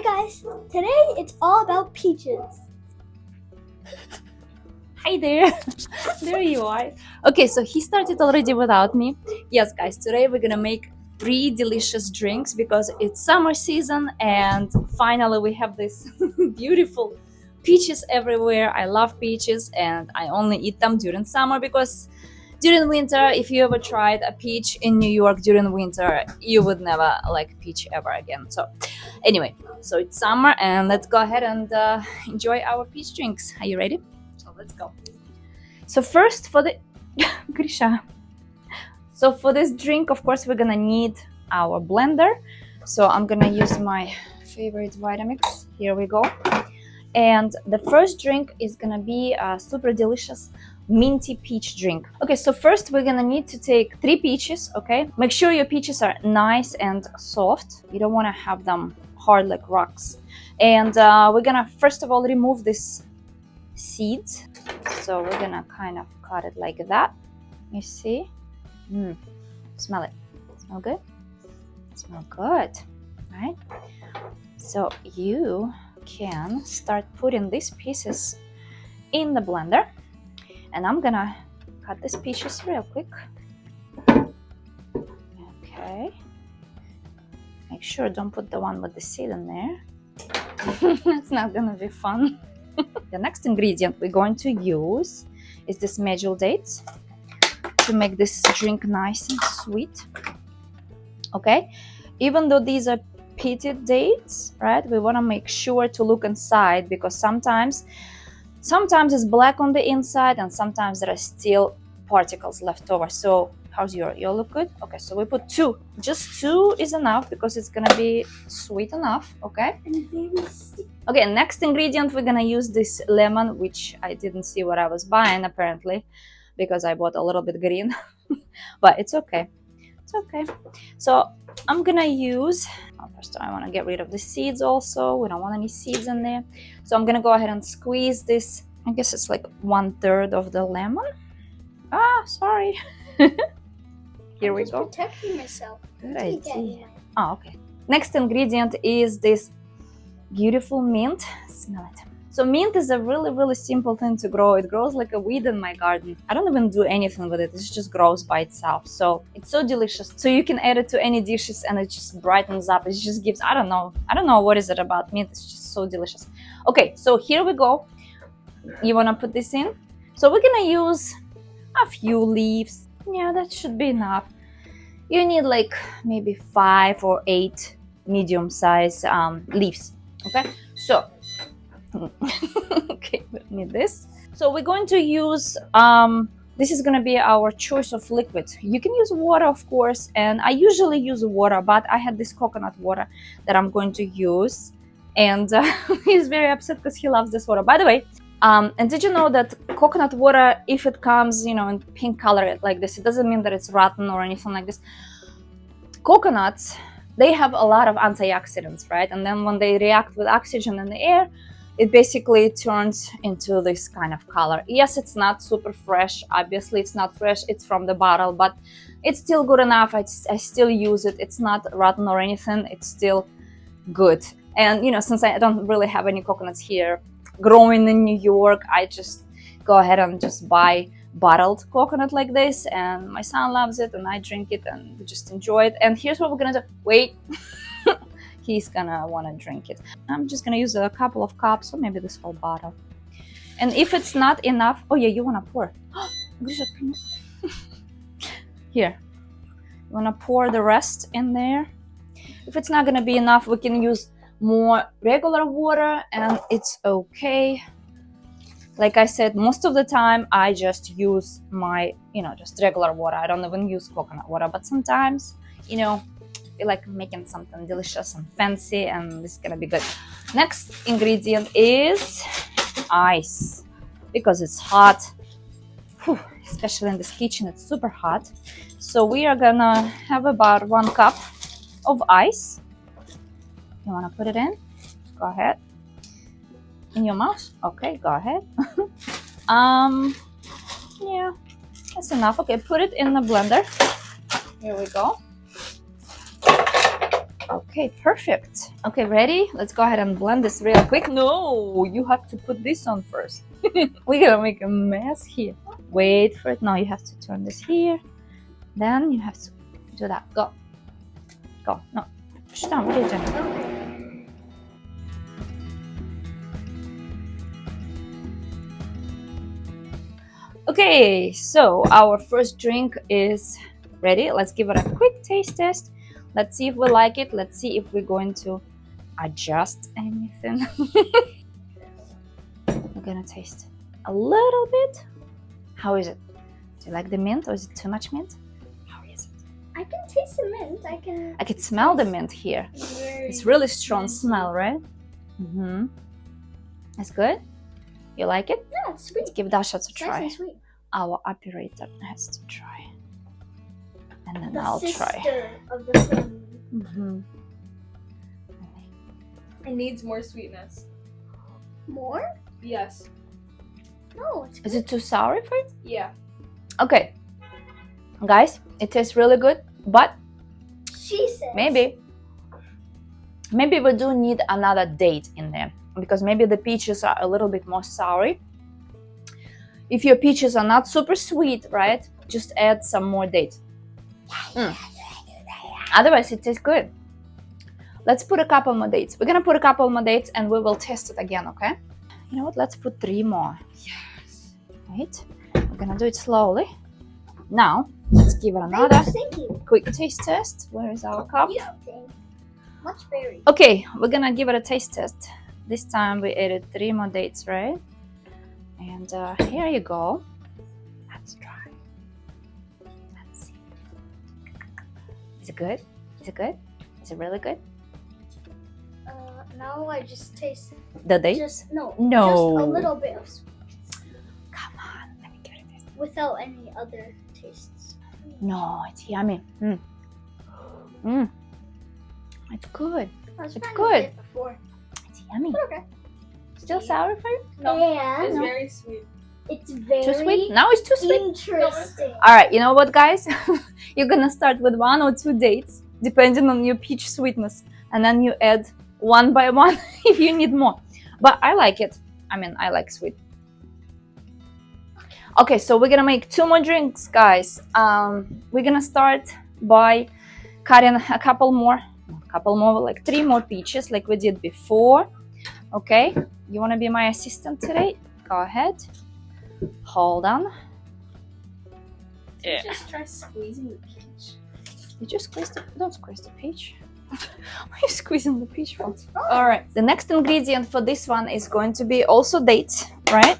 guys, today it's all about peaches. Hi there. There you are. Okay, so he started already without me. Yes, guys, today we're gonna make 3 delicious drinks because it's summer season and finally we have this beautiful peaches everywhere. I love peaches and I only eat them during summer because during winter, if you ever tried a peach in New York during winter, you would never like peach ever again. So anyway, so it's summer and let's go ahead and enjoy our peach drinks. Are you ready? So let's go. So first for the Grisha. So for this drink, of course, we're gonna need our blender. So I'm gonna use my favorite Vitamix. Here we go. And the first drink is gonna be a super delicious minty peach drink. Okay, so first we're gonna need to take 3 peaches. Okay, make sure your peaches are nice and soft. You don't want to have them hard like rocks. And we're gonna first of all remove this seeds. So we're gonna kind of cut it like that. You see? Smell it. Smell good? Smell good, right? So you can start putting these pieces in the blender. And I'm gonna cut these peaches real quick. Okay. Make sure don't put the one with the seed in there. It's not gonna be fun. The next ingredient we're going to use is this Medjool dates to make this drink nice and sweet. Okay. Even though these are pitted dates, right? We want to make sure to look inside because sometimes it's black on the inside and sometimes there are still particles left over. So how's your look good? Okay, so we put 2. Just 2 is enough because it's gonna be sweet enough. Okay. Okay, next ingredient, we're gonna use this lemon, which I didn't see what I was buying apparently because I bought a little bit green. But it's okay. It's okay. So I'm gonna use, first I want to get rid of the seeds also. We don't want any seeds in there. So I'm gonna go ahead and squeeze this. I guess it's like 1/3 of the lemon. Ah, sorry. Here we go. Protecting myself. Good idea. Oh, okay. Next ingredient is this beautiful mint. Smell it. So mint is a really simple thing to grow. It grows like a weed in my garden. I don't even do anything with it. It just grows by itself. So it's so delicious. So you can add it to any dishes and it just brightens up. It just gives, I don't know what is it about mint. It's just so delicious. Okay, so here we go. You want to put this in? So we're going to use a few leaves. Yeah, that should be enough. You need like maybe 5 or 8 medium size leaves. Okay, so okay, we need this. So we're going to use this is going to be our choice of liquid. You can use water, of course, and I usually use water, but I had this coconut water that I'm going to use, and he's very upset because he loves this water, by the way. And did you know that coconut water, if it comes, you know, in pink color like this, it doesn't mean that it's rotten or anything like this. Coconuts, they have a lot of antioxidants, right? And then when they react with oxygen in the air, it basically turns into this kind of color. Yes, it's not super fresh. Obviously, it's not fresh. It's from the bottle, but it's still good enough. I still use it. It's not rotten or anything. It's still good. And, you know, since I don't really have any coconuts here growing in New York, I just go ahead and just buy bottled coconut like this. And my son loves it and I drink it and we just enjoy it. And here's what we're going to do. Wait. He's gonna want to drink it. I'm just gonna use a couple of cups or maybe this whole bottle. And if it's not enough, oh yeah, you want to pour. Here, you want to pour the rest in there. If it's not gonna be enough, we can use more regular water and it's okay. Like I said, most of the time I just use my, just regular water. I don't even use coconut water, but sometimes, I feel like making something delicious and fancy, and this is gonna be good. Next ingredient is ice, because it's hot. Whew, especially in this kitchen, it's super hot. So we are gonna have about 1 cup of ice. You wanna put it in? Go ahead. In your mouth? Okay, go ahead. Yeah, that's enough. Okay, put it in the blender. Here we go. Okay, perfect. Okay, ready? Let's go ahead and blend this real quick. No, you have to put this on first. We're gonna make a mess here. Wait for it. Now you have to turn this here. Then you have to do that. Go. Go. No. Что? What are you doing? Okay, so our first drink is ready. Let's give it a quick taste test. Let's see if we like it. Let's see if we're going to adjust anything. We're gonna taste a little bit. How is it? Do you like the mint or is it too much mint? How is it? I can taste the mint. I can smell the mint here. It's really strong smell, right? Mm-hmm. It's good? You like it? Yeah, it's sweet. Let's give Dasha to try. Nice and sweet. Our operator has to try. And then The I'll sister try. of the family. Mm-hmm. It needs more sweetness. More? Yes. No, it's good. Is it too sour for you? Yeah. Okay. Guys, it tastes really good, but She says. maybe we do need another date in there because maybe the peaches are a little bit more sour. If your peaches are not super sweet, right, just add some more date. Otherwise it tastes good. Let's put a couple more dates. We're gonna put a couple more dates and we will test it again, okay? You know what, let's put 3 more. Yes. Right, we're gonna do it slowly. Now let's give it another Thank you. quick taste test. Where is our cup? Yeah. Much berry. Okay, we're gonna give it a taste test. This time we added 3 more dates, right? And here you go. Let's try. Let's see. Is it good? Is it good? Is it really good? Now I just taste The date? just no No. just a little bit of sweet Come on, let me give it a taste. without any other tastes. No, it's yummy. It's good. I was It's trying good. to get before. It's yummy. Okay. Still sour for you? No. Yeah. It's No. very sweet. It's very Too sweet? Now it's too sweet. interesting. All right, you know what, guys? You're gonna start with 1 or 2 dates, depending on your peach sweetness, and then you add 1 by 1 if you need more. But I like it. I mean, I like sweet. Okay, so we're gonna make 2 more drinks, guys. We're gonna start by cutting a couple more, like 3 more peaches, like we did before. Okay, you wanna be my assistant today? Go ahead. Hold on. Yeah. Just try squeezing the peach. Did you squeeze the? Don't squeeze the peach. Why are you squeezing the peach for? All right. The next ingredient for this one is going to be also dates, right?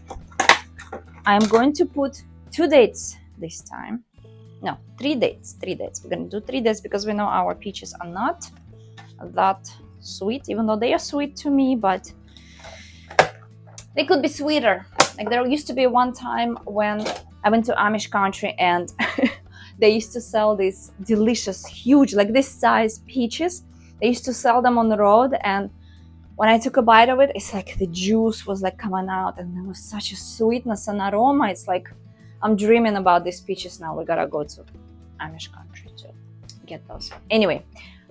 I'm going to put 2 dates this time. No, 3 dates. 3 dates. We're gonna do 3 dates because we know our peaches are not that sweet, even though they are sweet to me, but they could be sweeter. Like there used to be one time when I went to Amish country and they used to sell these delicious, huge, like this size peaches. They used to sell them on the road, and when I took a bite of it, it's like the juice was like coming out, and there was such a sweetness and aroma. It's like I'm dreaming about these peaches now. We gotta go to Amish country to get those. Anyway,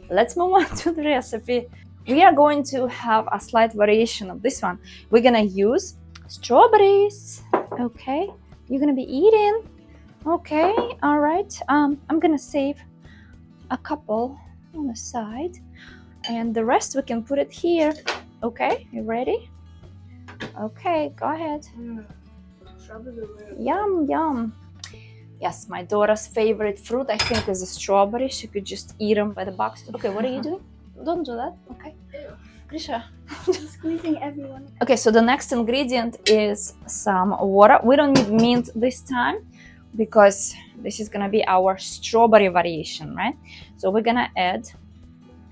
let's move on to the recipe. We are going to have a slight variation of this one. We're gonna use strawberries. Okay, you're gonna be eating. Okay, all right. I'm gonna save a couple on the side, and the rest we can put it here. Okay, you ready? Okay, go ahead. Yum, yum. Yes, my daughter's favorite fruit, I think, is a strawberry. She could just eat them by the box. Okay, what are you doing? Don't do that. Okay. Grisha. I'm squeezing everyone. Okay, so the next ingredient is some water. We don't need mint this time because this is gonna be our strawberry variation, right? So we're gonna add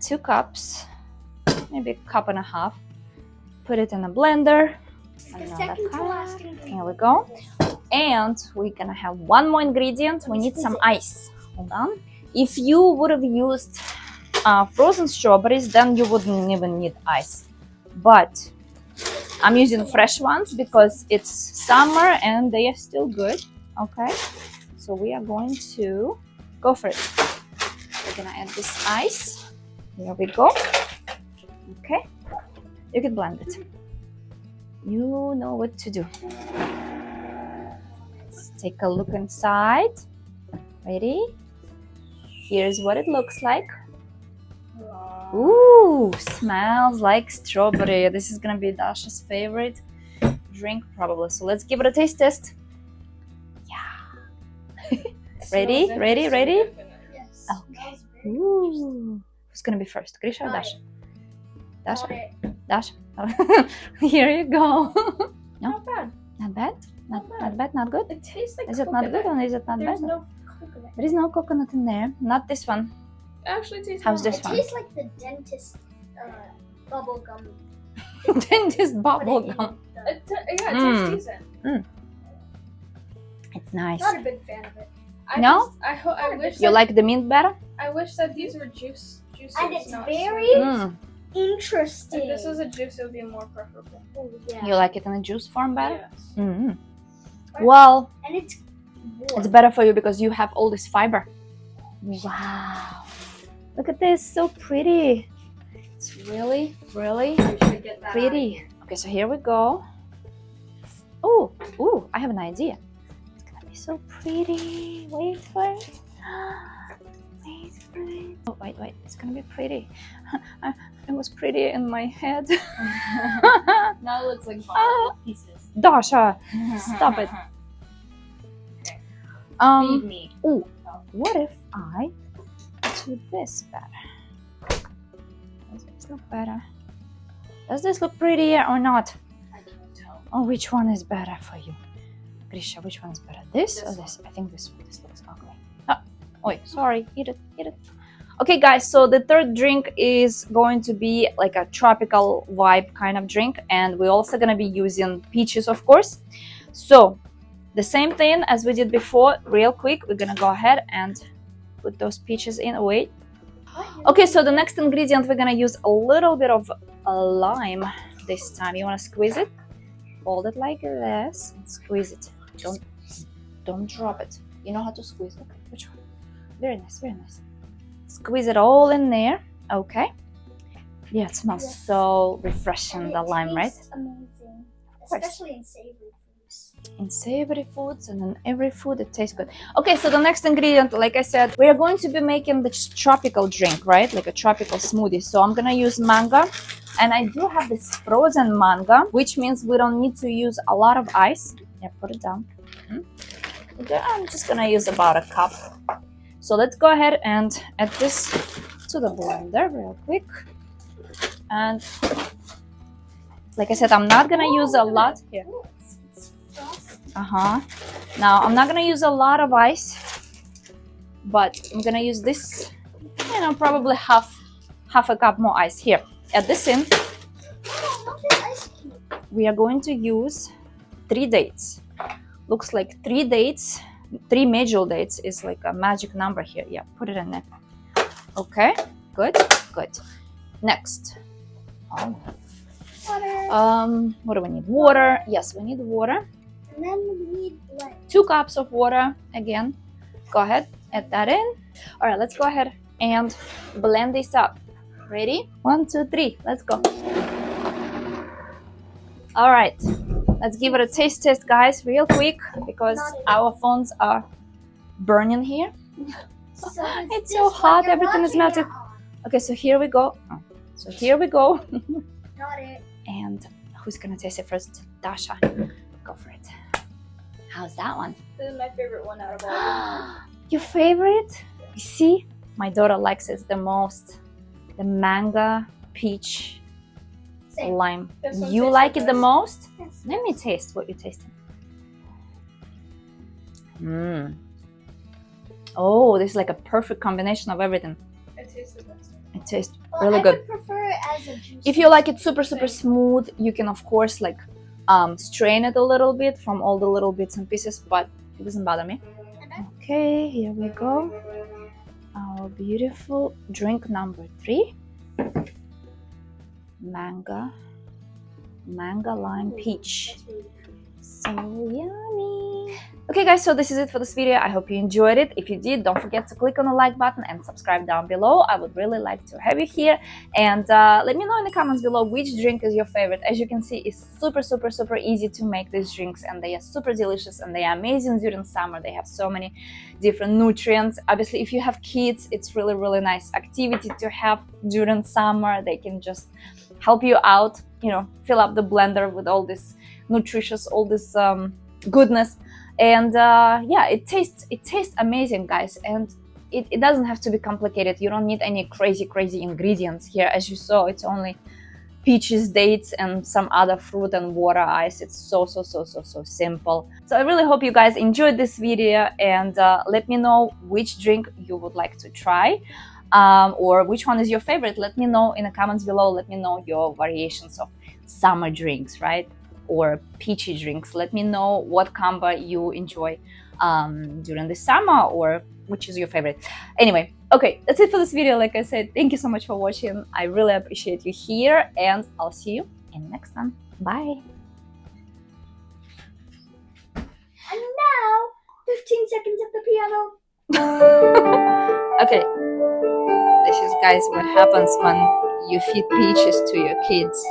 2 cups, maybe a cup and a half. Put it in a blender. The Another second to cup. last ingredient. Here we go. And we're gonna have 1 more ingredient. We need some ice. Hold on. If you would have used frozen strawberries, then you wouldn't even need ice. But I'm using fresh ones because it's summer and they are still good. Okay, so we are going to go for it. We're gonna add this ice. Here we go. Okay, you can blend it. You know what to do. Let's take a look inside. Ready? Here's what it looks like. Ooh, smells like strawberry. This is gonna be Dasha's favorite drink probably. So let's give it a taste test. Yeah. Ready? Smells Ready? interesting, Ready? definitely. Yes. Okay. Smells very Ooh. Who's gonna be first? Grisha or Got Dasha? Dasha? Got it. Dasha. Here you go. Not bad. Not bad? Not bad? Not good? It tastes like Is it not good or is it not There's bad? no coconut. There is no coconut in there. Not this one. It actually tastes How's normal. this It one? tastes like the dentist bubble gum. Dentist bubble Put it in gum. the- It yeah, it Mm. tastes decent. It's nice. Not a big fan of it. No? I wish You that, like the mint better? I wish that these were juices. And it's not very sweet. Mm. Interesting. If this was a juice, it would be more preferable. Oh, yeah. You like it in a juice form better? Yes. Mm. Well, And it's warm. it's better for you because you have all this fiber. Wow. Look at this, so pretty. It's really, really pretty. Okay, so here we go. Oh, ooh, I have an idea. It's gonna be so pretty. Wait for it. Wait for it. Oh, wait, it's gonna be pretty. It was pretty in my head. Now it looks like Ah. pieces. Dasha, stop it. Feed me. Ooh, what if I do this better? Does this look better? Does this look prettier or not? I can't tell. Oh, which one is better for you? Grisha, which one is better? This This or one. this? I think this one. This looks ugly. Ah, wait, sorry. Eat it, eat it. Okay, guys, so the third drink is going to be like a tropical vibe kind of drink. And we're also going to be using peaches, of course. So the same thing as we did before, real quick, we're going to go ahead and put those peaches in. Wait. Okay, so the next ingredient, we're going to use a little bit of lime this time. You want to squeeze it? Hold it like this and squeeze it. Don't drop it. You know how to squeeze it? Which one? Very nice, very nice. Squeeze it all in there. Okay. Yeah, it smells Yes. so refreshing, the lime, right? Tastes amazing. course. Especially in savory foods. In savory foods and in every food it tastes good. Okay, so the next ingredient, like I said, we are going to be making this tropical drink, right? Like a tropical smoothie. So I'm gonna use mango, and I do have this frozen mango, which means we don't need to use a lot of ice. Yeah, put it down. Okay, I'm just gonna use about a cup. So let's go ahead and add this to the blender real quick. And like I said, I'm not gonna use a lot here. Ooh, it's frosty. Now I'm not gonna use a lot of ice, but I'm gonna use this, probably half a cup more ice here. Add this in. Oh, look at ice cube. We are going to use 3 dates. Looks like 3 dates. 3 Medjool dates is like a magic number here. Yeah, put it in there. Okay, good. Next. Oh. Water. What do we need? Water. Yes, we need water. And then we need blend. 2 cups of water again. Go ahead, add that in. All right, let's go ahead and blend this up. Ready? 1, 2, 3. Let's go. All right, let's give it a taste test, guys, real quick, because our phones are burning here. So It's this so what hot, you're everything is watching melted. it on. Okay, so here we go. Got it. And who's gonna taste it first? Dasha, go for it. How's that one? This is my favorite one out of all of them. Your favorite? You see, my daughter likes it the most. The mango, peach, Same. lime. This one You tastes like the it the best. most? Yes. Let me taste what you're tasting. Oh, this is like a perfect combination of everything. It tastes the best. It tastes Well, really I good. would prefer it as a juice. If you like it super smooth, you can of course like strain it a little bit from all the little bits and pieces, but it doesn't bother me. Okay, here we go. Our beautiful drink number 3. Mango lime peach. That's really good. So yummy. Okay guys, so this is it for this video. I hope you enjoyed it. If you did, don't forget to click on the like button and subscribe down below. I would really like to have you here. And let me know in the comments below which drink is your favorite. As you can see, it's super easy to make these drinks, and they are super delicious and they are amazing during summer. They have so many different nutrients. Obviously, if you have kids, it's really nice activity to have during summer. They can just help you out, you know, fill up the blender with all this nutritious, all this goodness. And yeah, it tastes amazing, guys. And it doesn't have to be complicated. You don't need any crazy ingredients here. As you saw, it's only peaches, dates, and some other fruit and water ice. It's so simple. So I really hope you guys enjoyed this video, and let me know which drink you would like to try, or which one is your favorite. Let me know in the comments below. Let me know your variations of summer drinks, right? Or peachy drinks. Let me know what combo you enjoy during the summer, or which is your favorite. Anyway, okay, that's it for this video. Like I said, thank you so much for watching. I really appreciate you here, and I'll see you in the next one. Bye. And now, 15 seconds of the piano. Okay, this is, guys, what happens when you feed peaches to your kids.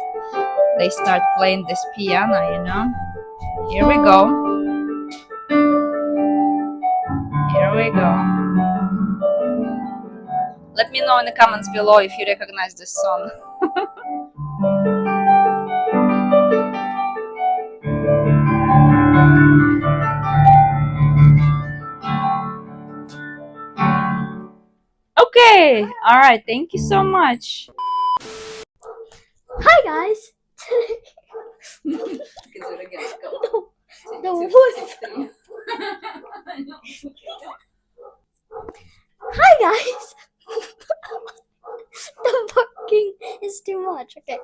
They start playing this piano, you know. Here we go. Here we go. Let me know in the comments below if you recognize this song. Okay, all right, thank you so much. Hi guys. The wolf. Hi guys. The barking is too much. Okay.